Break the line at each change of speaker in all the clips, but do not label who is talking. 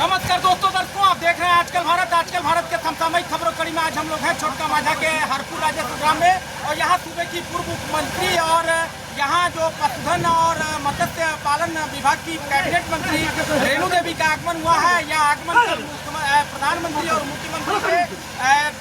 नमस्कार दर्शकों, आप देख रहे हैं आजकल भारत के समसामयिक खबरों कड़ी में। आज हम लोग हैं छोटका माझा के हरपुर राजस्व ग्राम में और यहाँ सूबे की पूर्व मुख्यमंत्री और यहाँ जो पशुधन और मत्स्य पालन विभाग की कैबिनेट मंत्री रेणु देवी का आगमन हुआ है। यह आगमन प्रधानमंत्री और मुख्यमंत्री के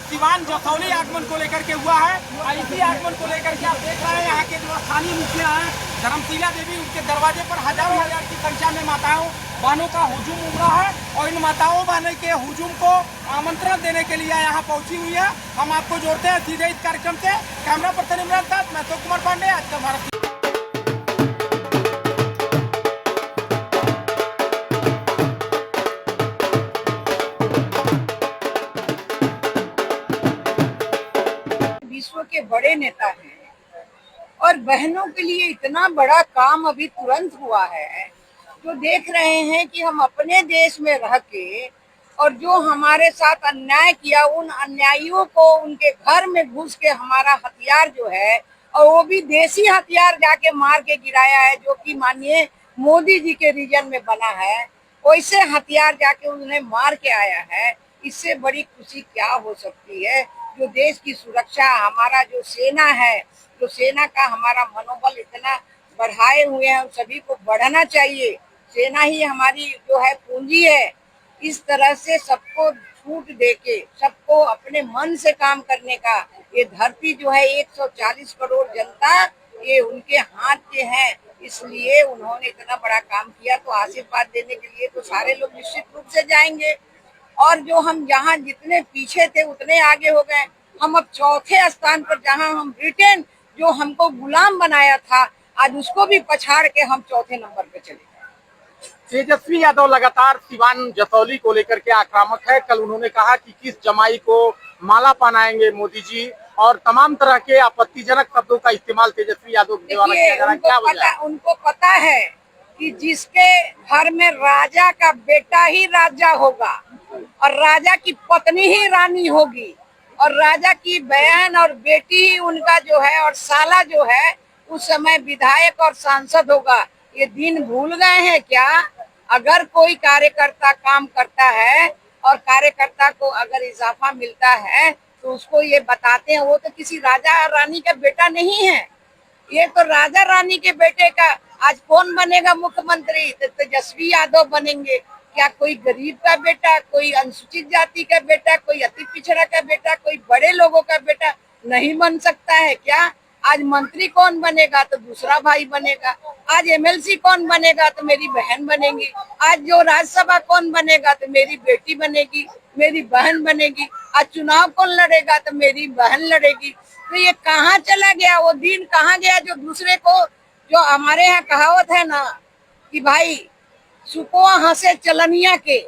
सिवान जसौली आगमन को लेकर के हुआ है। इसी आगमन को लेकर के आप देख रहे हैं यहाँ के जो स्थानीय मुखिया हैं धर्मशीला देवी, उनके दरवाजे पर हजारों की संख्या में माताओं बहनों का हुजूम उमड़ा है और इन माताओं बहनों के हुजूम को आमंत्रण देने के लिए यहाँ पहुंची हुई है। हम आपको जोड़ते हैं सीधे इस कार्यक्रम से। कैमरा पर्सन इमरान साथ, मैं अशोक कुमार पांडे, आजकल भारत।
विश्व के बड़े नेता हैं और बहनों के लिए इतना बड़ा काम अभी तुरंत हुआ है, जो देख रहे हैं कि हम अपने देश में रह के और जो हमारे साथ अन्याय किया, उन अन्यायियों को उनके घर में घुस के हमारा हथियार जो है, और वो भी देसी हथियार जाके मार के गिराया है, जो कि माननीय मोदी जी के रीजन में बना है, वैसे हथियार जाके उन्हें मार के आया है। इससे बड़ी खुशी क्या हो सकती है। जो देश की सुरक्षा, हमारा जो सेना है, जो सेना का हमारा मनोबल इतना बढ़ाए हुए हैं, सभी को बढ़ाना चाहिए। सेना ही हमारी जो है पूंजी है। इस तरह से सबको छूट देके, सबको अपने मन से काम करने का, ये धरती जो है 140 करोड़ जनता ये उनके हाथ के हैं, इसलिए उन्होंने इतना बड़ा काम किया। तो आशीर्वाद देने के लिए तो सारे लोग निश्चित रूप से जाएंगे। और जो हम जहाँ जितने पीछे थे उतने आगे हो गए। हम अब चौथे स्थान पर, जहाँ हम ब्रिटेन जो हमको गुलाम बनाया था, आज उसको भी पछाड़ के हम चौथे नंबर पे चले गए।
तेजस्वी यादव लगातार सिवान जसौली को लेकर के आक्रामक है। कल उन्होंने कहा कि किस जमाई को माला पहनाएंगे मोदी जी, और तमाम तरह के आपत्तिजनक शब्दों का इस्तेमाल तेजस्वी यादव के द्वारा किया जा रहा है। क्या वजह है?
उनको पता है कि जिसके घर में राजा का बेटा ही राजा होगा और राजा की पत्नी ही रानी होगी और राजा की बहन और बेटी ही उनका जो है और साला जो है उस समय विधायक और सांसद होगा। ये दिन भूल गए हैं क्या? अगर कोई कार्यकर्ता काम करता है और कार्यकर्ता को अगर इजाफा मिलता है तो उसको ये बताते हैं, वो तो किसी राजा और रानी का बेटा नहीं है, ये तो राजा रानी के बेटे का। आज कौन बनेगा मुख्यमंत्री? तो तेजस्वी यादव बनेंगे। क्या कोई गरीब का बेटा, कोई अनुसूचित जाति का बेटा, कोई अति पिछड़ा का बेटा, कोई बड़े लोगों का बेटा नहीं बन सकता है क्या? आज मंत्री कौन बनेगा? तो दूसरा भाई बनेगा। आज एमएलसी कौन बनेगा? तो मेरी बहन बनेगी। आज जो राज्यसभा कौन बनेगा? तो मेरी बेटी बनेगी, मेरी बहन बनेगी। आज चुनाव कौन लड़ेगा? तो मेरी बहन लड़ेगी। तो ये कहाँ चला गया? वो दिन कहाँ गया जो दूसरे को, जो हमारे यहाँ कहावत है ना कि भाई सुको हंसे चलनिया के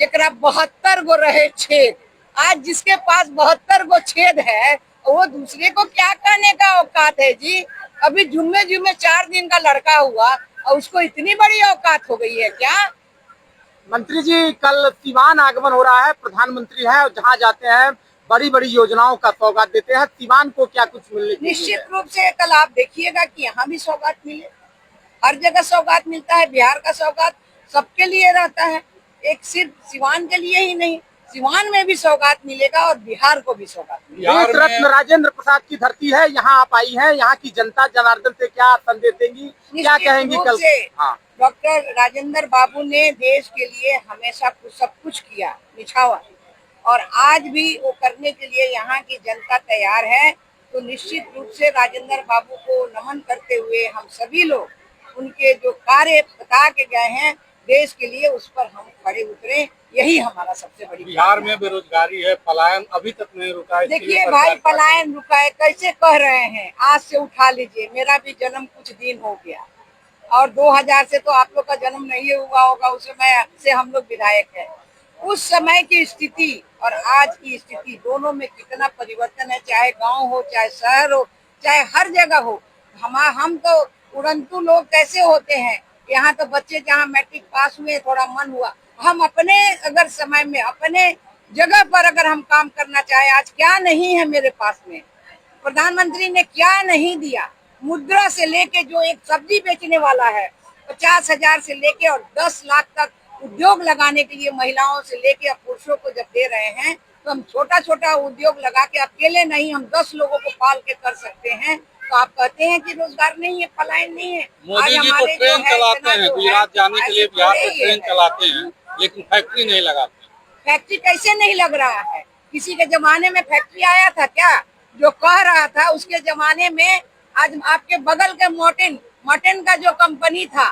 जरा 72 गो रहे छेद। आज जिसके पास 72 गो छेद है वो दूसरे को क्या कहने का औकात है जी? अभी जुम्मे 4 दिन का लड़का हुआ और उसको इतनी बड़ी औकात हो गई है क्या?
मंत्री जी, कल सिवान आगमन हो रहा है, प्रधानमंत्री है और जहाँ जाते हैं बड़ी बड़ी योजनाओं का सौगात देते हैं। सिवान को क्या कुछ मिलने?
निश्चित रूप से कल आप देखिएगा कि यहाँ भी सौगात मिले। हर जगह सौगात मिलता है। बिहार का सौगात सबके लिए रहता है, एक सिर्फ सिवान के लिए ही नहीं। सिवान में भी सौगात मिलेगा और बिहार को भी सौगात मिलेगा।
देश रत्न राजेंद्र प्रसाद की धरती है, यहाँ आप आई हैं, यहाँ की जनता जनार्दन से क्या संदेश देंगी, क्या कहेंगी कल?
हाँ, डॉक्टर राजेंद्र बाबू ने देश के लिए हमेशा सब कुछ किया निछावर, और आज भी वो करने के लिए यहाँ की जनता तैयार है। तो निश्चित रूप से राजेंद्र बाबू को नमन करते हुए हम सभी लोग उनके जो कार्य बता के गए हैं देश के लिए, उस पर हम खड़े उतरे। यही हमारा सबसे बड़ी।
बिहार में बेरोजगारी है, पलायन अभी तक नहीं रुका है।
देखिए भाई, पलायन रुका है कैसे कह रहे हैं? आज से उठा लीजिए, मेरा भी जन्म कुछ दिन हो गया और 2000 से तो आप लोग का जन्म नहीं हुआ होगा। उस समय से हम लोग विधायक है। उस समय की स्थिति और आज की स्थिति दोनों में कितना परिवर्तन है। चाहे गांव हो, चाहे शहर हो, चाहे हर जगह हो। हम तो उड़ंतु लोग कैसे होते हैं। यहाँ तो बच्चे जहाँ मैट्रिक पास हुए, थोड़ा मन हुआ, हम अपने अगर समय में अपने जगह पर अगर हम काम करना चाहे, आज क्या नहीं है मेरे पास में? प्रधानमंत्री ने क्या नहीं दिया? मुद्रा से लेके जो एक सब्जी बेचने वाला है 50,000 से लेके और 10 लाख तक उद्योग लगाने के लिए महिलाओं से लेके अब पुरुषों को जब दे रहे हैं, तो हम छोटा छोटा उद्योग लगा के अकेले नहीं, हम 10 लोगों को पाल के कर सकते हैं। तो आप कहते हैं कि रोजगार नहीं है, पलायन नहीं है।
मोदी जी तो ट्रेन चलाते हैं, गुजरात जाने के लिए बिहार से ट्रेन चलाते हैं, लेकिन फैक्ट्री नहीं लगाते।
फैक्ट्री कैसे नहीं लग रहा है? किसी के जमाने में फैक्ट्री आया था क्या? जो कह रहा था उसके जमाने में आज आपके बगल के मटन का जो कंपनी था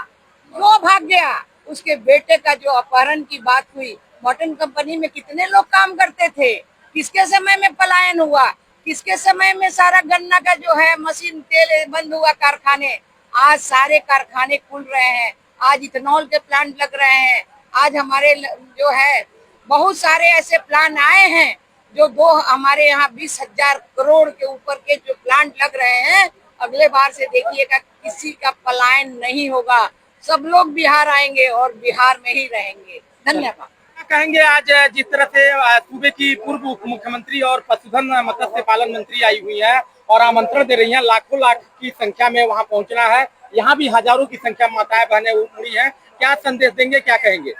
वो भाग गया। उसके बेटे का जो अपहरण की बात हुई, मटन कंपनी में कितने लोग काम करते थे? किसके समय में पलायन हुआ? किसके समय में सारा गन्ना का जो है मशीन तेल बंद हुआ? कारखाने आज सारे कारखाने खुल रहे हैं। आज इथेनॉल के प्लांट लग रहे हैं। आज हमारे जो है बहुत सारे ऐसे प्लान आए हैं जो हमारे यहाँ 20,000 करोड़ के ऊपर के जो प्लांट लग रहे हैं। अगले बार से देखिएगा किसी का पलायन नहीं होगा, सब लोग बिहार आएंगे और बिहार में ही रहेंगे। धन्यवाद।
क्या कहेंगे आज जिस तरह से सूबे की पूर्व उप मुख्यमंत्री और पशुधन मत्स्य पालन मंत्री आई हुई है और आमंत्रण दे रही हैं, लाखों लाख की संख्या में वहां पहुंचना है, यहाँ भी हजारों की संख्या में माताएं बहनें उमड़ी हैं, क्या संदेश देंगे, क्या कहेंगे?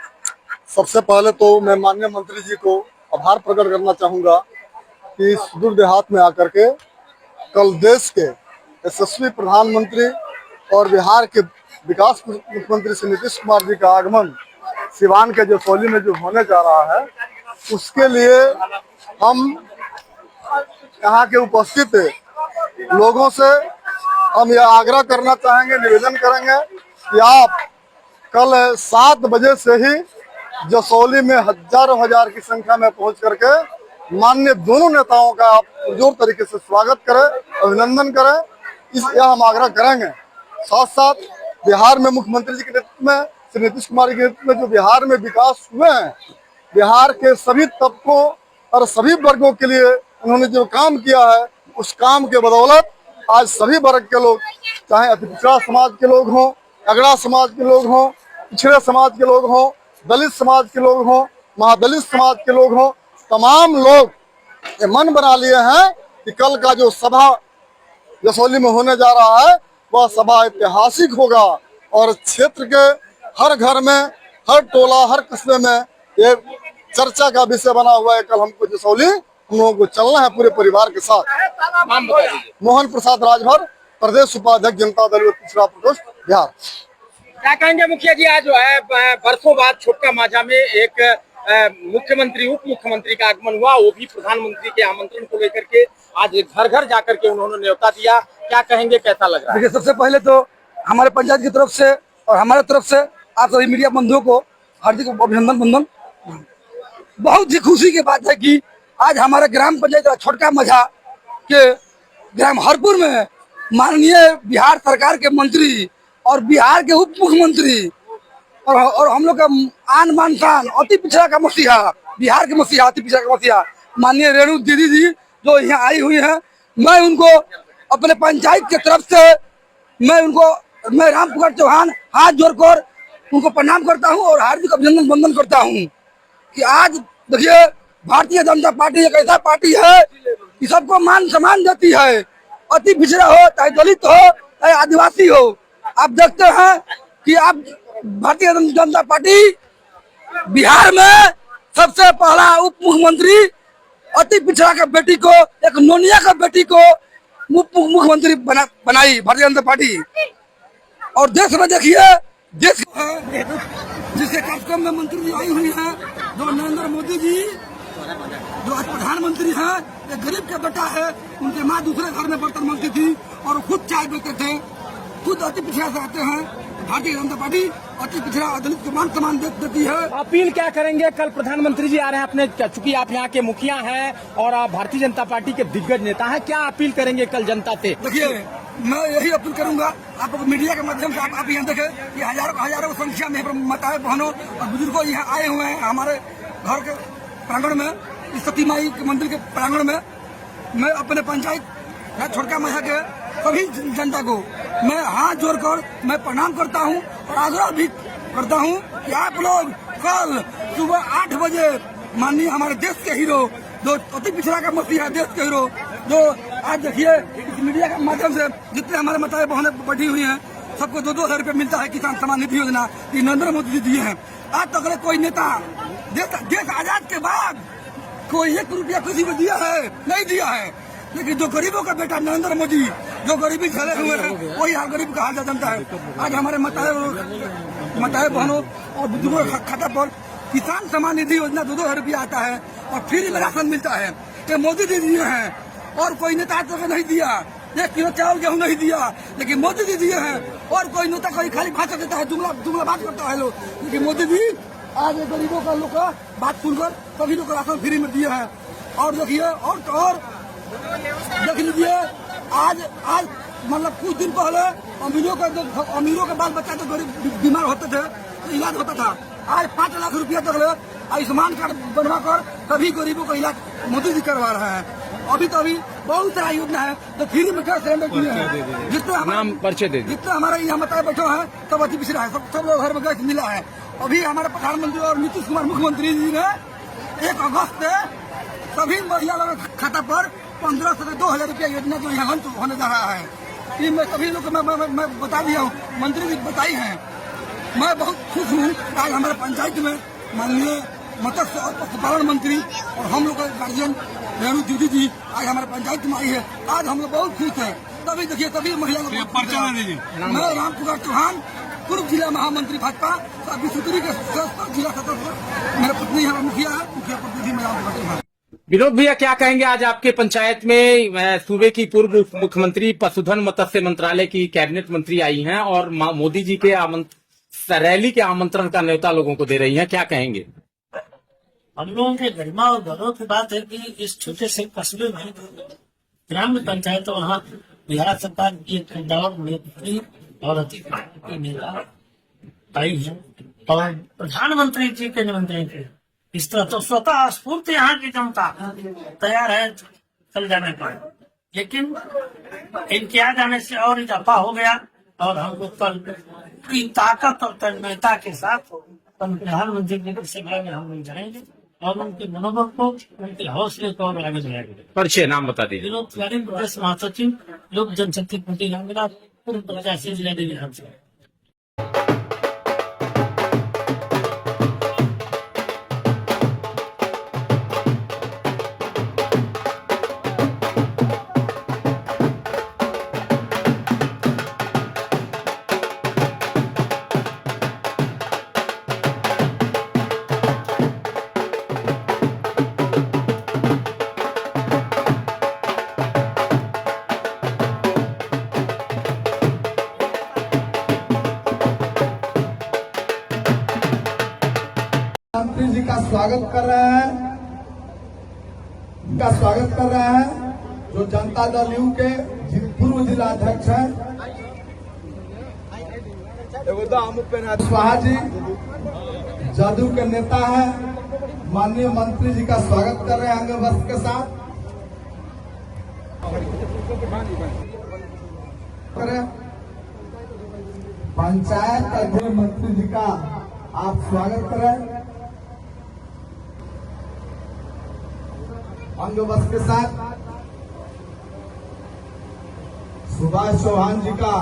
सबसे पहले तो मैं माननीय मंत्री जी को आभार प्रकट करना चाहूंगा कि सुदूर देहात में आकर के कल देश के यशस्वी प्रधानमंत्री और बिहार के विकास मुख्यमंत्री श्री नीतीश कुमार जी का आगमन सिवान के जसौली में जो होने जा रहा है, उसके लिए हम यहाँ के उपस्थित लोगों से हम यह आग्रह करना चाहेंगे, निवेदन करेंगे कि आप कल 7 बजे से ही जसौली में हजारों हजार की संख्या में पहुंच करके माननीय दोनों नेताओं का आप जोर तरीके से स्वागत करें, अभिनंदन करें, यह हम आग्रह करेंगे। साथ साथ बिहार में मुख्यमंत्री जी के नेतृत्व में, श्री नीतीश कुमार के नेतृत्व में जो बिहार में विकास हुए हैं, बिहार के सभी तबकों और सभी वर्गों के लिए उन्होंने जो काम किया है, उस काम के बदौलत आज सभी वर्ग के लोग, चाहे अति पिछड़ा समाज के लोग हों, अगड़ा समाज के लोग हों, पिछड़े समाज के लोग हों, दलित समाज के लोग हों, महादलित समाज के लोग हों, तमाम लोग ये मन बना लिए हैं कि कल का जो सभा जसौली में होने जा रहा है वह सभा ऐतिहासिक होगा और क्षेत्र के हर घर में, हर टोला, हर कस्बे में ये चर्चा का विषय बना हुआ है। कल हमको जसौली हम लोगों को चलना है पूरे परिवार के साथ।
नाम बता दीजिए।
मोहन प्रसाद राजभर, प्रदेश उपाध्यक्ष जनता दल पिछड़ा प्रकोष्ठ बिहार।
क्या कहेंगे मुखिया जी, आज जो है बरसों बाद छोटका माझा में एक मुख्यमंत्री उप मुख्यमंत्री का आगमन हुआ, वो भी प्रधानमंत्री के आमंत्रण को लेकर के आज घर घर जाकर के उन्होंने न्योता दिया, क्या कहेंगे, कैसा लग रहा है?
देखिए, सबसे पहले तो हमारे पंचायत की तरफ से और हमारे तरफ से आप सभी मीडिया बंधुओं को हार्दिक अभिनंदन बंधन। बहुत ही खुशी की बात है कि आज हमारे ग्राम पंचायत छोटका माझा के ग्राम हरपुर में माननीय बिहार सरकार के मंत्री और बिहार के उप मुख्यमंत्री और हम लोग का आन बान शान अति पिछड़ा का मसीहा, बिहार के मसीहा, अति पिछड़ा का मसीहा माननीय रेणु दीदी जी जो यहाँ आई हुई हैं, मैं उनको अपने पंचायत की तरफ से मैं राम पुकार चौहान हाथ जोड़कर उनको प्रणाम करता हूँ और हार्दिक अभिनंदन वंदन करता हूँ कि आज देखिए भारतीय जनता पार्टी एक ऐसा पार्टी है कि सबको मान सम्मान देती है, अति पिछड़ा हो चाहे दलित हो चाहे आदिवासी हो। आप देखते हैं कि आप भारतीय जनता पार्टी बिहार में सबसे पहला उप मुख्यमंत्री अति पिछड़ा का बेटी को, एक नोनिया का बेटी को उप मुख्यमंत्री बनाई भारतीय जनता पार्टी। और देश में देखिए, देश जिसके कार्यक्रम में मंत्री जी आई हुई है, जो नरेंद्र मोदी जी जो आज प्रधानमंत्री हैं, एक गरीब का बेटा है, उनके माँ दूसरे घर में बर्तन मांगती थी और खुद चाय पीते थे, खुद अति पिछड़ा से आते हैं। भारतीय जनता पार्टी अति पिछड़ा दलित को मान सम्मान देती है।
अपील क्या करेंगे, कल प्रधानमंत्री जी आ रहे हैं अपने, चूंकि आप यहाँ के मुखिया हैं और आप भारतीय जनता पार्टी के दिग्गज नेता हैं, क्या अपील करेंगे कल जनता से?
देखिए, मैं यही अपील करूंगा, आप मीडिया के माध्यम से आप यहाँ देखें कि हजारों की संख्या में माताएं बहनों और बुजुर्गों यहाँ आए हुए हैं हमारे घर के प्रांगण में, इस सती माई के मंदिर के प्रांगण में। मैं अपने पंचायत छोटका माझा के सभी जनता को मैं हाथ जोड़कर मैं प्रणाम करता हूं और आग्रह भी करता हूं कि आप लोग कल सुबह 8 बजे माननीय हमारे देश के हीरो, जो अति पिछड़ा का मसीहा, देश के हीरो, जो आज देखिए इस मीडिया के माध्यम से जितने हमारे माताएं बहनें बैठी हुई हैं, सबको 2-2 हज़ार रुपये मिलता है किसान सम्मान निधि योजना, ये नरेंद्र मोदी जी दिए हैं। आज तक कोई नेता देश आजाद के बाद कोई 1 रुपया किसी को दिया है? नहीं दिया है। लेकिन जो गरीबों का बेटा नरेंद्र मोदी जो गरीबी झेले हुए हैं वही हाल गरीब का हाल जानता है। आज हमारे मताए बहनों और बुजुर्गों के खाता पर किसान सम्मान निधि योजना 2,000 रुपया आता है और फ्री में राशन मिलता है। ये मोदी जी दिए हैं और कोई नेता आज तक नहीं दिया। 1 किलो चावल गेहूँ नहीं दिया, लेकिन मोदी जी दिए हैं। और कोई नेता कोई खाली भाषण देता है, जुमला बात करता है लोग, लेकिन मोदी जी आज गरीबों का लोग का बात सुनकर सभी लोग राशन फ्री में दिए हैं। और देखिए और देख लीजिए आज मतलब कुछ दिन पहले अमीरों के बाल बच्चा तो गरीब बीमार होते थे तो इलाज होता था। आज 5 लाख रुपया तक आयुष्मान कार्ड बनवा कर सभी गरीबों का इलाज मोदी जी करवा रहे हैं। अभी बहुत सारा योजना है तो फ्री में गैस सिलेंडर दिए हैं। जितने हमारे यहाँ बताए बैठे हैं सब अति पिछड़ा है, सब लोग घर में गैस मिला है। अभी हमारे प्रधानमंत्री और नीतीश कुमार मुख्यमंत्री जी ने 1 अगस्त से सभी महिला लोगों के खाता पर 1500 से 2,000 रुपया योजना जो यहाँ होने जा रहा है। ये मैं सभी लोग मैं बता दिया हूँ, मंत्री जी बताई हैं। मैं बहुत खुश हूँ। आज हमारे पंचायत में माननीय मत्स्य और पशुपालन मंत्री और हम लोग का गार्जियन रेणु दीदी जी आज हमारे पंचायत में आई है। आज हम लोग बहुत खुश हैं। तभी देखिए सभी महिला लोग। मैं राम कुमार चौहान, पूर्व जिला महामंत्री भाजपा विशुद्धि के जिला सदस्य, मेरा पत्नी हमारा मुखिया है, मुखिया प्रतिनिधि मैं राम कुमार चौहान।
विनोद भैया, क्या कहेंगे? आज आपके पंचायत में सूबे की पूर्व मुख्यमंत्री पशुधन मत्स्य मंत्रालय की कैबिनेट मंत्री आई हैं और मोदी जी के रैली के आमंत्रण का न्योता लोगों को दे रही हैं, क्या कहेंगे?
हम लोगों के गरिमा और गौरव की बात है कि इस छोटे से कस्बे में ग्राम पंचायत वहाँ बिहार सरकार की एक दौर नेत्री और अति नेता आई है और प्रधानमंत्री जी के निमंत्रण के इस तरह तो स्वतः स्फूर्त यहाँ की जनता तैयार है चल जाने पर, लेकिन इनके आ जाने से और इजाफा हो गया और हमको कल की ताकत और तन्मयता के साथ प्रधानमंत्री जी की सेवा में हम लोग जाएंगे और उनके मनोबल को, उनके हौसले को और आगे बढ़ाएंगे।
परिचय नाम बता दीजिए।
विनोद तिवारी, प्रदेश महासचिव, लोक जनशक्ति पार्टी रामगढ़, पूर्व प्रत्याशी जिला विधानसभा।
मंत्री जी का स्वागत कर रहे हैं जो जनता दल यू के पूर्व जिला अध्यक्ष हैं कुशवाहा जी, जदयू के नेता है। माननीय मंत्री जी का स्वागत कर रहे हैं अंग वस्त्र के साथ। पंचायत का गृह मंत्री जी का आप स्वागत करें अंग वस्त्र के साथ। सुभाष चौहान जी का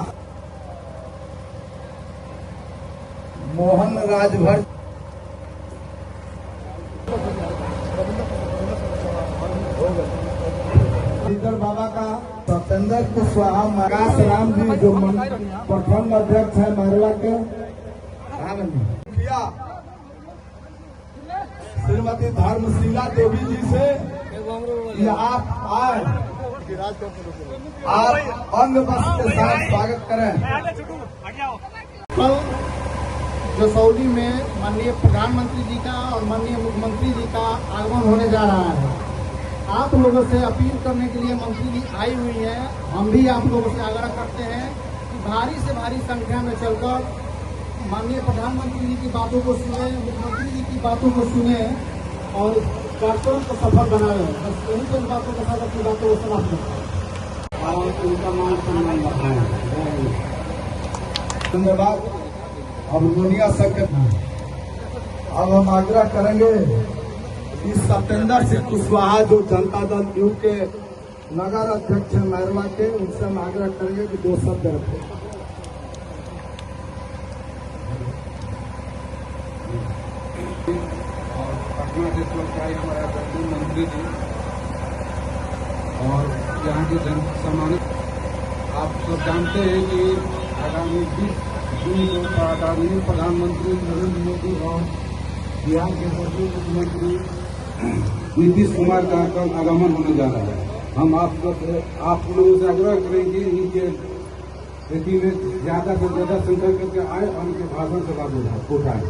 मोहन राजभर, बाबा का सत्येंद्र कुशवाहा, आकाश राम जी जो प्रथम अध्यक्ष है महरला के, मुखिया श्रीमती धर्मशिला देवी जी से कि आप आए, आप अंग वस्त्र के साथ स्वागत करें।
कल जसौली में माननीय प्रधानमंत्री जी का और माननीय मुख्यमंत्री जी का आगमन होने जा रहा है। आप लोगों से अपील करने के लिए मंत्री जी आई हुई है। हम भी आप लोगों से आग्रह करते हैं कि भारी से भारी संख्या में चलकर माननीय प्रधानमंत्री जी की बातों को सुने, मुख्यमंत्री जी की बातों को सुने और कार्यक्रम को सफल बनाए। बस यही तो बातों के साथ अपनी बातों को समाप्त करें और उनका मान सम्मान बढ़ाएं।
धन्यवाद। अब दुनिया संकट अब हम आग्रह करेंगे कि सत्येंद्र सिंह कुशवाहा जो जनता दल यू के नगर अध्यक्ष है महरवा के, उनसे हम आग्रह करेंगे कि 2 शब्द रखें।
पटना से चल के आए हमारे आदरणीय मंत्री जी और यहाँ के जन सम्मानित। आप सब जानते हैं कि आगामी 20 जून को आदरणीय प्रधानमंत्री नरेंद्र मोदी और बिहार के पूर्व मुख्यमंत्री नीतीश कुमार का कल आगमन होने जा रहा है। हम आप लोगों से आग्रह करेंगे इनके स्थिति में ज्यादा से ज्यादा संख्या करके आए और उनके भाषण से लाभ उठाए।